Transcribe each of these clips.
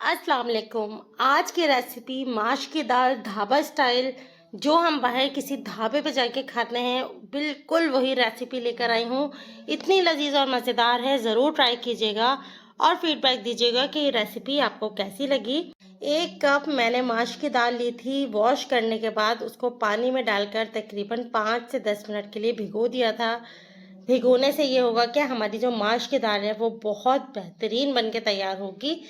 अस्सलाम वालेकुम। आज की रेसिपी माश की दाल ढाबा स्टाइल, जो हम बाहर किसी ढाबे पे जाके खाते हैं, बिल्कुल वही रेसिपी लेकर आई हूँ। इतनी लजीज और मज़ेदार है, ज़रूर ट्राई कीजिएगा और फीडबैक दीजिएगा कि ये रेसिपी आपको कैसी लगी। 1 कप मैंने माश की दाल ली थी। वॉश करने के बाद उसको पानी में डालकर तकरीबन 5 से 10 मिनट के लिए भिगो दिया था। भिगोने से ये होगा कि हमारी जो माश की दाल है वो बहुत बेहतरीन बन के तैयार होगी।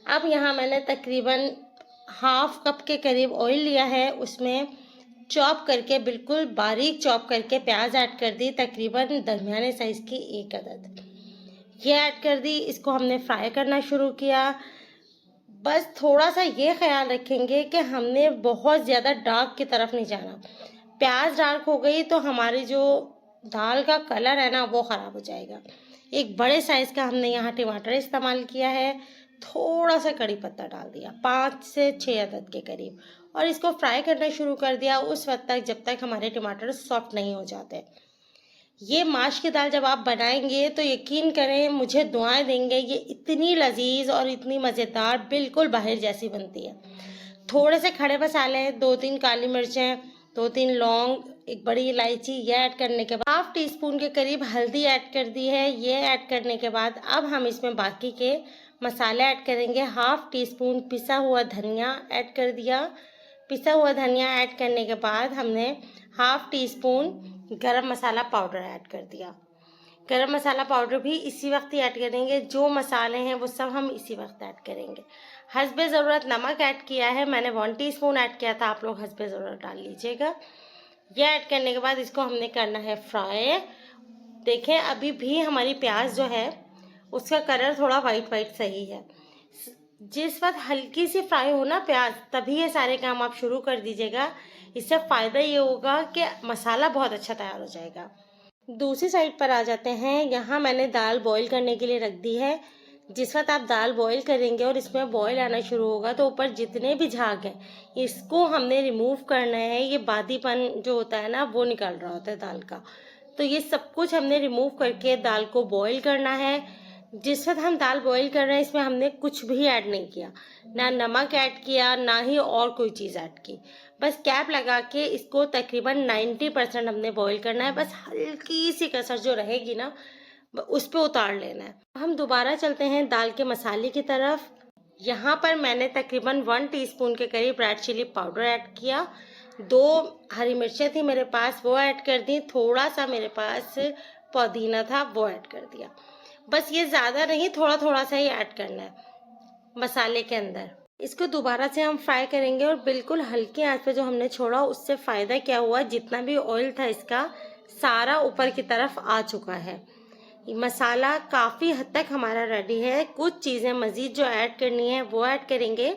अब यहाँ मैंने तकरीबन हाफ कप के करीब ऑयल लिया है। उसमें चॉप करके, बिल्कुल बारीक चॉप करके प्याज ऐड कर दी, तकरीबन दरमियाने साइज़ की 1 अदद ये ऐड कर दी। इसको हमने फ्राई करना शुरू किया। बस थोड़ा सा ये ख्याल रखेंगे कि हमने बहुत ज़्यादा डार्क की तरफ नहीं जाना। प्याज डार्क हो गई तो हमारी जो दाल का कलर है ना वो ख़राब हो जाएगा। एक बड़े साइज़ का हमने यहाँ टमाटर इस्तेमाल किया है। थोड़ा सा कड़ी पत्ता डाल दिया, 5 से 6 अदद के करीब, और इसको फ्राई करना शुरू कर दिया उस वक्त तक जब तक हमारे टमाटर सॉफ्ट नहीं हो जाते। ये माश की दाल जब आप बनाएंगे तो यकीन करें, मुझे दुआएं देंगे, ये इतनी लजीज और इतनी मज़ेदार, बिल्कुल बाहर जैसी बनती है। थोड़े से खड़े मसाले, 2-3 काली मिर्चें, 2-3 लौंग, एक बड़ी इलायची, ये ऐड करने के बाद हाफ टी स्पून के करीब हल्दी ऐड कर दी है। ये ऐड करने के बाद अब हम इसमें बाकी के मसाले ऐड करेंगे। हाफ टी स्पून पिसा हुआ धनिया ऐड कर दिया। पिसा हुआ धनिया ऐड करने के बाद हमने हाफ टी स्पून गरम मसाला पाउडर ऐड कर दिया। गरम मसाला पाउडर भी इसी वक्त ही ऐड करेंगे। जो मसाले हैं वो सब हम इसी वक्त ऐड करेंगे। हस्बे ज़रूरत नमक ऐड किया है, मैंने 1 टीस्पून ऐड किया था, आप लोग हस्बे ज़रूरत डाल लीजिएगा। ये ऐड करने के बाद इसको हमने करना है फ्राई। देखें, अभी भी हमारी प्याज जो है उसका कलर थोड़ा वाइट वाइट सही है। जिस वक्त हल्की सी फ्राई हो ना प्याज, तभी ये सारे काम आप शुरू कर दीजिएगा। इससे फ़ायदा ये होगा कि मसाला बहुत अच्छा तैयार हो जाएगा। दूसरी साइड पर आ जाते हैं। यहाँ मैंने दाल बॉईल करने के लिए रख दी है। जिस वक्त आप दाल बॉईल करेंगे और इसमें बॉईल आना शुरू होगा तो ऊपर जितने भी झाग हैं इसको हमने रिमूव करना है। ये बादीपन जो होता है ना वो निकल रहा होता है दाल का, तो ये सब कुछ हमने रिमूव करके दाल को बॉईल करना है। जिस वक्त हम दाल बॉईल कर रहे हैं इसमें हमने कुछ भी ऐड नहीं किया, ना नमक ऐड किया, ना ही और कोई चीज़ ऐड की। बस कैप लगा के इसको तकरीबन 90% हमने बॉईल करना है। बस हल्की सी कसर जो रहेगी ना उस पे उतार लेना है। हम दोबारा चलते हैं दाल के मसाले की तरफ। यहाँ पर मैंने तकरीबन 1 टीस्पून के करीब रेड चिली पाउडर ऐड किया। 2 हरी मिर्चें थी मेरे पास, वो ऐड कर दी। थोड़ा सा मेरे पास पुदीना था, वो ऐड कर दिया। बस ये ज़्यादा नहीं, थोड़ा थोड़ा सा ही ऐड करना है मसाले के अंदर। इसको दोबारा से हम फ्राई करेंगे और बिल्कुल हल्की आंच पे जो हमने छोड़ा उससे फ़ायदा क्या हुआ, जितना भी ऑयल था इसका सारा ऊपर की तरफ आ चुका है। मसाला काफ़ी हद तक हमारा रेडी है। कुछ चीज़ें मज़ीद जो ऐड करनी है वो ऐड करेंगे।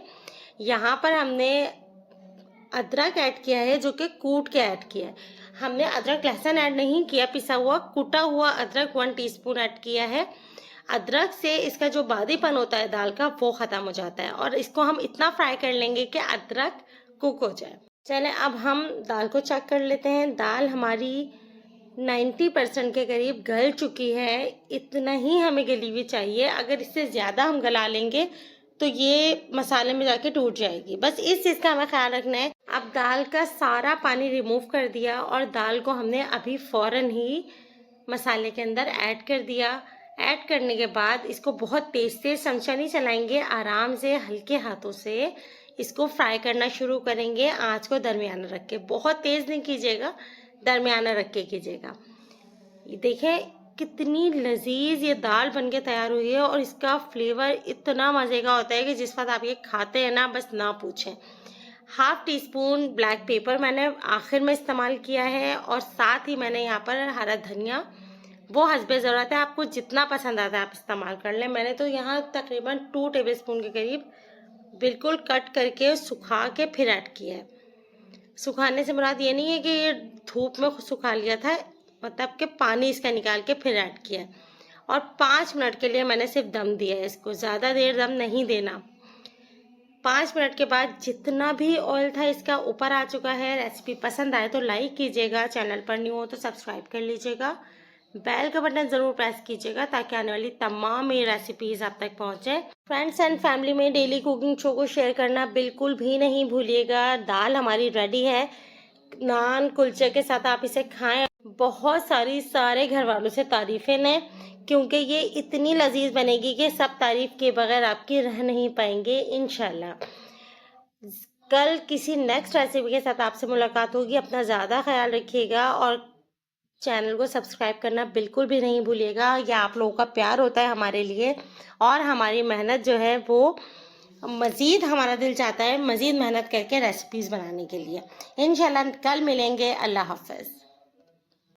यहाँ पर हमने अदरक ऐड किया है, जो कि कूट के ऐड किया है। हमने अदरक लहसुन ऐड नहीं किया, पिसा हुआ कुटा हुआ अदरक 1 टीस्पून ऐड किया है। अदरक से इसका जो बादीपन होता है दाल का वो ख़त्म हो जाता है, और इसको हम इतना फ्राई कर लेंगे कि अदरक कुक हो जाए। चलें, अब हम दाल को चेक कर लेते हैं। दाल हमारी 90% के करीब गल चुकी है। इतना ही हमें गली हुई चाहिए। अगर इससे ज़्यादा हम गला लेंगे तो ये मसाले में जाके टूट जाएगी। बस इस चीज़ का हमें ख्याल रखना है। अब दाल का सारा पानी रिमूव कर दिया और दाल को हमने अभी फ़ौरन ही मसाले के अंदर ऐड कर दिया। ऐड करने के बाद इसको बहुत तेज़ चमचा नहीं चलाएंगे, आराम से हल्के हाथों से इसको फ्राई करना शुरू करेंगे। आँच को दरमियाना रख के, बहुत तेज़ नहीं कीजिएगा, दरमियाना रख के कीजिएगा। ये देखें कितनी लजीज ये दाल बनके तैयार हुई है, और इसका फ्लेवर इतना मज़े का होता है कि जिस वक्त आप ये खाते हैं ना, बस ना पूछें। Half tea spoon black pepper मैंने आखिर में इस्तेमाल किया है, और साथ ही मैंने यहाँ पर हरा धनिया, वो हस्बे ज़रूरत है, आपको जितना पसंद आता है आप इस्तेमाल कर लें। मैंने तो यहाँ तकरीबन 2 टेबलस्पून के करीब बिल्कुल कट करके सुखा के फिर ऐड किया है। सुखाने से मुराद ये नहीं है कि ये धूप में सुखा लिया था, मतलब कि पानी इसका निकाल के फिर ऐड किया है। और 5 मिनट के लिए मैंने सिर्फ दम दिया है इसको, ज़्यादा देर दम नहीं देना। 5 मिनट के बाद जितना भी ऑयल था इसका ऊपर आ चुका है। रेसिपी पसंद आए तो लाइक कीजिएगा, चैनल पर न्यू हो तो सब्सक्राइब कर लीजिएगा। बेल का बटन ज़रूर प्रेस कीजिएगा ताकि आने वाली तमाम मेरी रेसिपीज़ आप तक पहुँचे। फ्रेंड्स एंड फैमिली में डेली कुकिंग शो को शेयर करना बिल्कुल भी नहीं भूलिएगा। दाल हमारी रेडी है, नान कुलचे के साथ आप इसे खाएं। बहुत सारे घर वालों से तारीफ़ें लें क्योंकि ये इतनी लजीज बनेगी कि सब तारीफ़ के बगैर आपकी रह नहीं पाएंगे इंशाल्लाह। कल किसी नेक्स्ट रेसिपी के साथ आपसे मुलाकात होगी। अपना ज़्यादा ख्याल रखिएगा और चैनल को सब्सक्राइब करना बिल्कुल भी नहीं भूलिएगा। यह आप लोगों का प्यार होता है हमारे लिए और हमारी मेहनत जो है वो मज़ीद, हमारा दिल चाहता है मज़ीद मेहनत करके रेसिपीज़ बनाने के लिए। इंशाल्लाह कल मिलेंगे। अल्लाह हाफ़िज़।